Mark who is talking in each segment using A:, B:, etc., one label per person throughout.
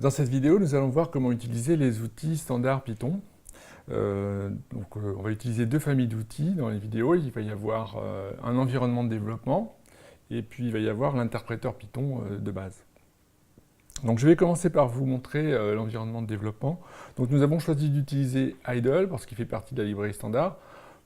A: Dans cette vidéo, nous allons voir comment utiliser les outils standards Python. On va utiliser deux familles d'outils dans les vidéos. Il va y avoir un environnement de développement et puis il va y avoir l'interpréteur Python de base. Donc je vais commencer par vous montrer l'environnement de développement. Donc nous avons choisi d'utiliser Idle parce qu'il fait partie de la librairie standard.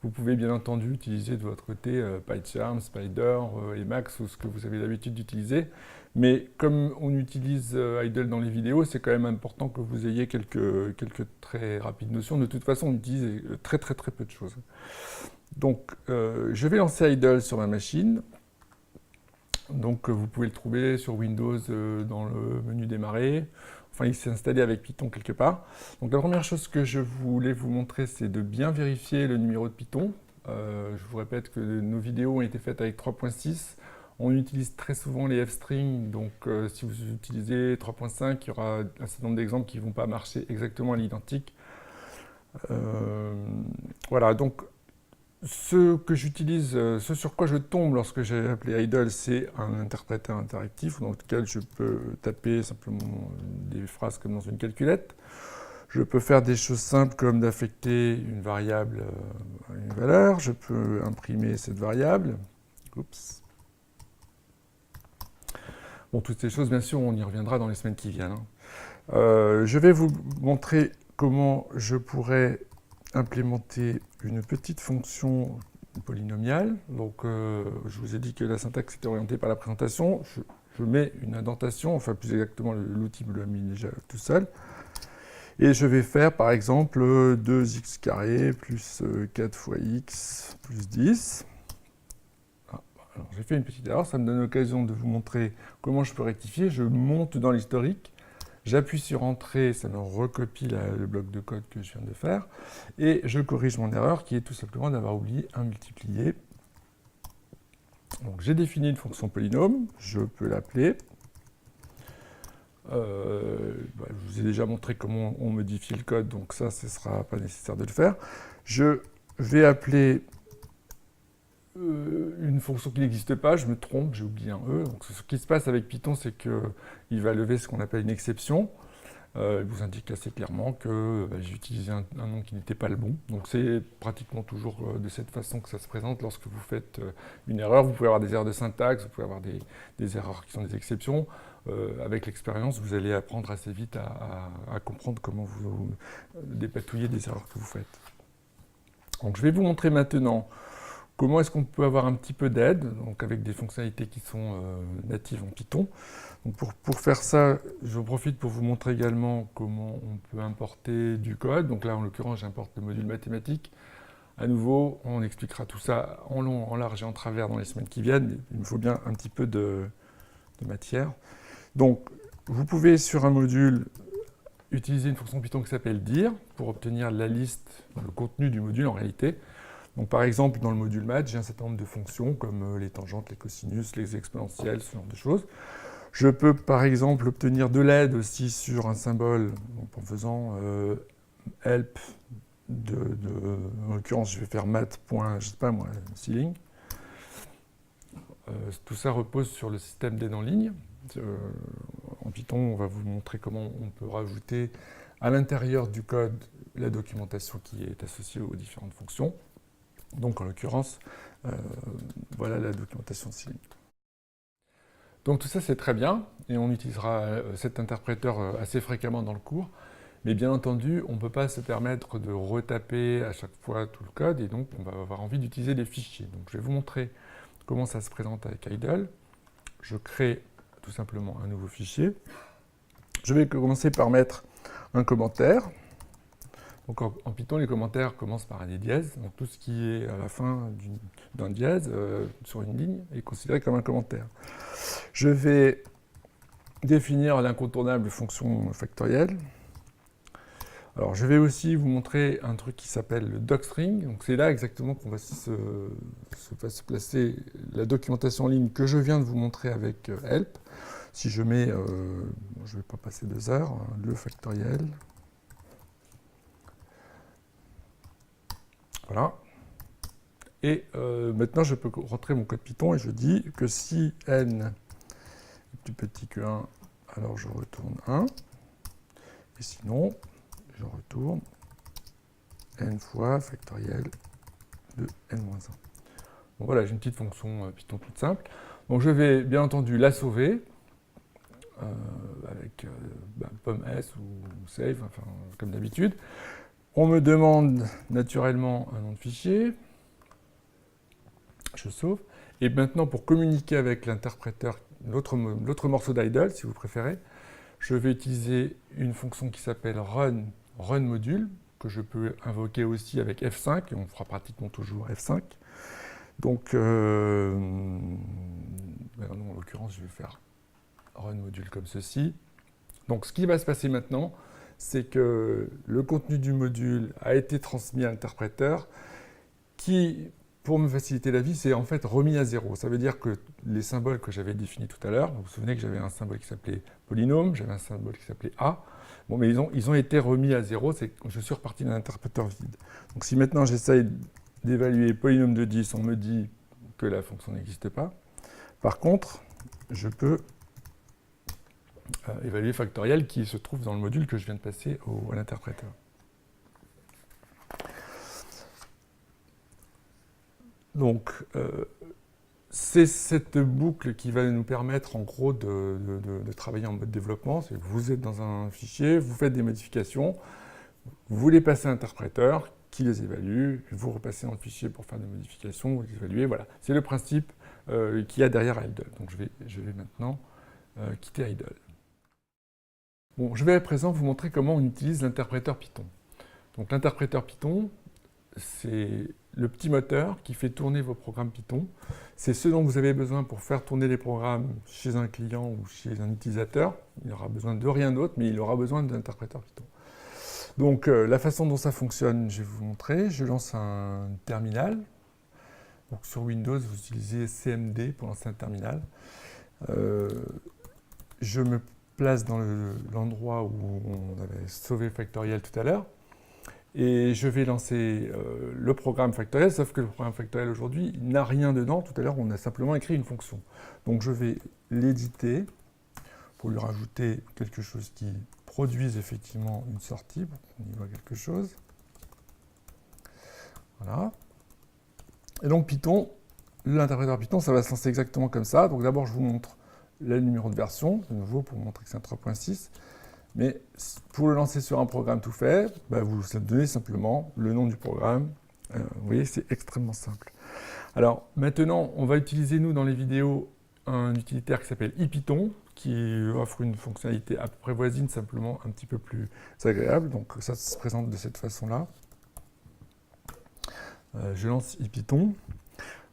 A: Vous pouvez bien entendu utiliser de votre côté PyCharm, Spider, Emacs ou ce que vous avez l'habitude d'utiliser. Mais comme on utilise Idle dans les vidéos, c'est quand même important que vous ayez quelques très rapides notions. De toute façon, on utilise très peu de choses. Donc je vais lancer Idle sur ma machine. Donc vous pouvez le trouver sur Windows dans le menu démarrer. Enfin, il s'est installé avec Python quelque part. Donc la première chose que je voulais vous montrer, c'est de bien vérifier le numéro de Python. Je vous répète que nos vidéos ont été faites avec 3.6. On utilise très souvent les f-strings, donc si vous utilisez 3.5, il y aura un certain nombre d'exemples qui ne vont pas marcher exactement à l'identique. Voilà, donc ce que j'utilise, ce sur quoi je tombe lorsque j'ai appelé Idle, c'est un interpréteur interactif dans lequel je peux taper simplement des phrases comme dans une calculette. Je peux faire des choses simples comme d'affecter une variable à une valeur. Je peux imprimer cette variable. Oups. Bon, toutes ces choses, bien sûr, on y reviendra dans les semaines qui viennent. Je vais vous montrer comment je pourrais implémenter une petite fonction polynomiale. Donc, je vous ai dit que la syntaxe était orientée par la présentation. Je mets une indentation, enfin plus exactement, l'outil me l'a mis déjà tout seul. Et je vais faire, par exemple, 2x carré plus 4 fois x plus 10. Alors, j'ai fait une petite erreur, ça me donne l'occasion de vous montrer comment je peux rectifier. Je monte dans l'historique. J'appuie sur Entrée, ça me recopie le bloc de code que je viens de faire. Et je corrige mon erreur qui est tout simplement d'avoir oublié un multiplié. Donc j'ai défini une fonction polynôme, je peux l'appeler. Je vous ai déjà montré comment on modifie le code, donc ça, ce ne sera pas nécessaire de le faire. Je vais appeler une fonction qui n'existe pas, je me trompe, j'ai oublié un E. Donc, ce qui se passe avec Python, c'est qu'il va lever ce qu'on appelle une exception. Il vous indique assez clairement que j'ai utilisé un nom qui n'était pas le bon. Donc c'est pratiquement toujours de cette façon que ça se présente lorsque vous faites une erreur. Vous pouvez avoir des erreurs de syntaxe, vous pouvez avoir des erreurs qui sont des exceptions. Avec l'expérience, vous allez apprendre assez vite à comprendre comment vous dépatouiller des erreurs que vous faites. Donc je vais vous montrer maintenant comment est-ce qu'on peut avoir un petit peu d'aide, donc avec des fonctionnalités qui sont natives en Python. Donc pour faire ça, je profite pour vous montrer également comment on peut importer du code. Donc là, en l'occurrence, j'importe le module mathématique. À nouveau, on expliquera tout ça en long, en large et en travers dans les semaines qui viennent. Il me faut bien un petit peu de matière. Donc, vous pouvez, sur un module, utiliser une fonction Python qui s'appelle dir pour obtenir la liste, le contenu du module en réalité. Donc, par exemple, dans le module maths, j'ai un certain nombre de fonctions comme les tangentes, les cosinus, les exponentielles, ce genre de choses. Je peux, par exemple, obtenir de l'aide aussi sur un symbole, donc en faisant help, en l'occurrence, je vais faire math. Je sais pas moi, ceiling. Tout ça repose sur le système d'aide en ligne. En Python, on va vous montrer comment on peut rajouter à l'intérieur du code la documentation qui est associée aux différentes fonctions. Donc, en l'occurrence, voilà la documentation de Ceiling. Donc, tout ça, c'est très bien, et on utilisera cet interpréteur assez fréquemment dans le cours. Mais bien entendu, on ne peut pas se permettre de retaper à chaque fois tout le code, et donc on va avoir envie d'utiliser des fichiers. Donc, je vais vous montrer comment ça se présente avec Idle. Je crée tout simplement un nouveau fichier. Je vais commencer par mettre un commentaire. Donc en Python, les commentaires commencent par un dièse. Donc tout ce qui est à la fin d'un dièse sur une ligne est considéré comme un commentaire. Je vais définir l'incontournable fonction factorielle. Alors je vais aussi vous montrer un truc qui s'appelle le docstring. Donc c'est là exactement qu'on va se placer la documentation en ligne que je viens de vous montrer avec help. Si je mets, je ne vais pas passer 2 heures, le factoriel. Voilà. Et maintenant, je peux rentrer mon code Python et je dis que si n est plus petit que 1, alors je retourne 1. Et sinon, je retourne n fois factoriel de n-1. Bon, voilà, j'ai une petite fonction Python toute simple. Donc je vais bien entendu la sauver avec pomme s ou save, enfin, comme d'habitude. On me demande naturellement un nom de fichier. Je sauve. Et maintenant, pour communiquer avec l'interpréteur, l'autre morceau d'idle, si vous préférez, je vais utiliser une fonction qui s'appelle run module, que je peux invoquer aussi avec F5, et on fera pratiquement toujours F5. Donc, en l'occurrence, je vais faire run module comme ceci. Donc, ce qui va se passer maintenant, c'est que le contenu du module a été transmis à l'interpréteur qui, pour me faciliter la vie, c'est en fait remis à 0. Ça veut dire que les symboles que j'avais définis tout à l'heure, vous vous souvenez que j'avais un symbole qui s'appelait polynôme, j'avais un symbole qui s'appelait A, bon, mais ils ont été remis à 0, je suis reparti d'un interpréteur vide. Donc si maintenant j'essaye d'évaluer polynôme de 10, on me dit que la fonction n'existe pas. Par contre, je peux évaluer factoriel qui se trouve dans le module que je viens de passer à l'interpréteur. Donc, c'est cette boucle qui va nous permettre en gros de travailler en mode développement. C'est que vous êtes dans un fichier, vous faites des modifications, vous les passez à l'interpréteur qui les évalue, vous repassez dans le fichier pour faire des modifications, vous les évaluez, voilà. C'est le principe qu'il y a derrière idle. Donc je vais maintenant quitter idle. Bon, je vais à présent vous montrer comment on utilise l'interpréteur Python. Donc l'interpréteur Python, c'est le petit moteur qui fait tourner vos programmes Python. C'est ce dont vous avez besoin pour faire tourner les programmes chez un client ou chez un utilisateur. Il n'aura besoin de rien d'autre, mais il aura besoin d'interpréteur Python. Donc la façon dont ça fonctionne, je vais vous montrer. Je lance un terminal. Donc, sur Windows, vous utilisez CMD pour lancer un terminal. Je me place dans l'endroit où on avait sauvé factoriel tout à l'heure. Et je vais lancer le programme factoriel, sauf que le programme factoriel aujourd'hui n'a rien dedans. Tout à l'heure, on a simplement écrit une fonction. Donc je vais l'éditer pour lui rajouter quelque chose qui produise effectivement une sortie, pour qu'on y voit quelque chose. Voilà. Et donc Python, l'interpréteur Python, ça va se lancer exactement comme ça. Donc d'abord, je vous montre le numéro de version, de nouveau pour vous montrer que c'est un 3.6. Mais pour le lancer sur un programme tout fait, vous donnez simplement le nom du programme. Vous voyez, c'est extrêmement simple. Alors maintenant, on va utiliser, nous, dans les vidéos, un utilitaire qui s'appelle IPython, qui offre une fonctionnalité à peu près voisine, simplement un petit peu plus agréable. Donc ça se présente de cette façon-là. Je lance IPython.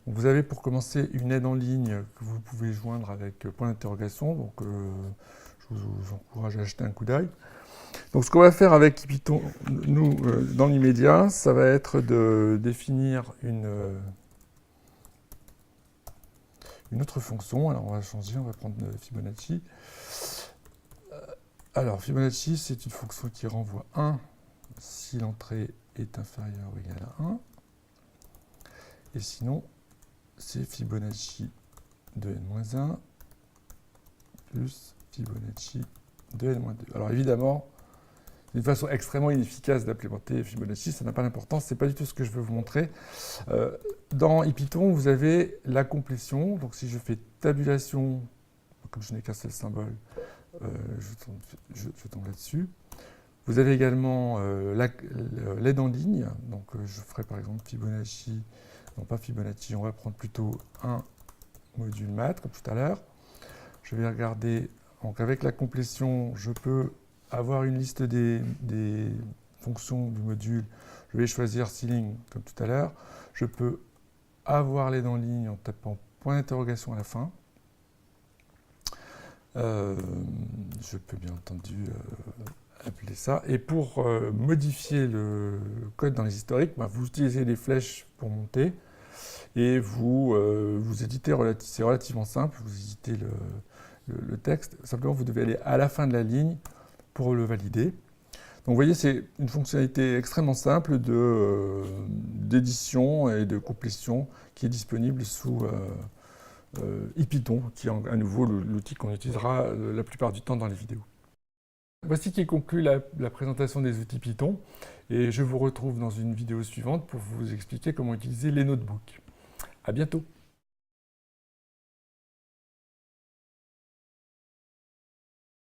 A: Vous avez pour commencer une aide en ligne que vous pouvez joindre avec point d'interrogation. Donc je vous encourage à jeter un coup d'œil. Donc ce qu'on va faire avec IPython, nous, dans l'immédiat, ça va être de définir une autre fonction. Alors on va changer, on va prendre Fibonacci. Alors Fibonacci, c'est une fonction qui renvoie 1 si l'entrée est inférieure ou égale à 1. Et sinon, c'est Fibonacci de n-1 plus Fibonacci de n-2. Alors évidemment, c'est une façon extrêmement inefficace d'implémenter Fibonacci, ça n'a pas d'importance, ce n'est pas du tout ce que je veux vous montrer. Dans IPython, vous avez la complétion, donc si je fais tabulation, comme je n'ai qu'un seul symbole, je tombe là-dessus. Vous avez également l'aide en ligne, donc je ferai par exemple Fibonacci, non pas Fibonacci, on va prendre plutôt un module math, comme tout à l'heure. Je vais regarder, donc avec la complétion, je peux avoir une liste des fonctions du module. Je vais choisir ceiling, comme tout à l'heure. Je peux avoir l'aide en ligne en tapant point d'interrogation à la fin. Je peux bien entendu appeler ça. Et pour modifier le code dans les historiques, vous utilisez les flèches pour monter et vous éditez, c'est relativement simple, vous éditez le texte. Simplement, vous devez aller à la fin de la ligne pour le valider. Donc vous voyez, c'est une fonctionnalité extrêmement simple d'édition et de complétion qui est disponible sous IPython, qui est à nouveau l'outil qu'on utilisera la plupart du temps dans les vidéos. Voici qui conclut la présentation des outils Python et je vous retrouve dans une vidéo suivante pour vous expliquer comment utiliser les notebooks. À bientôt.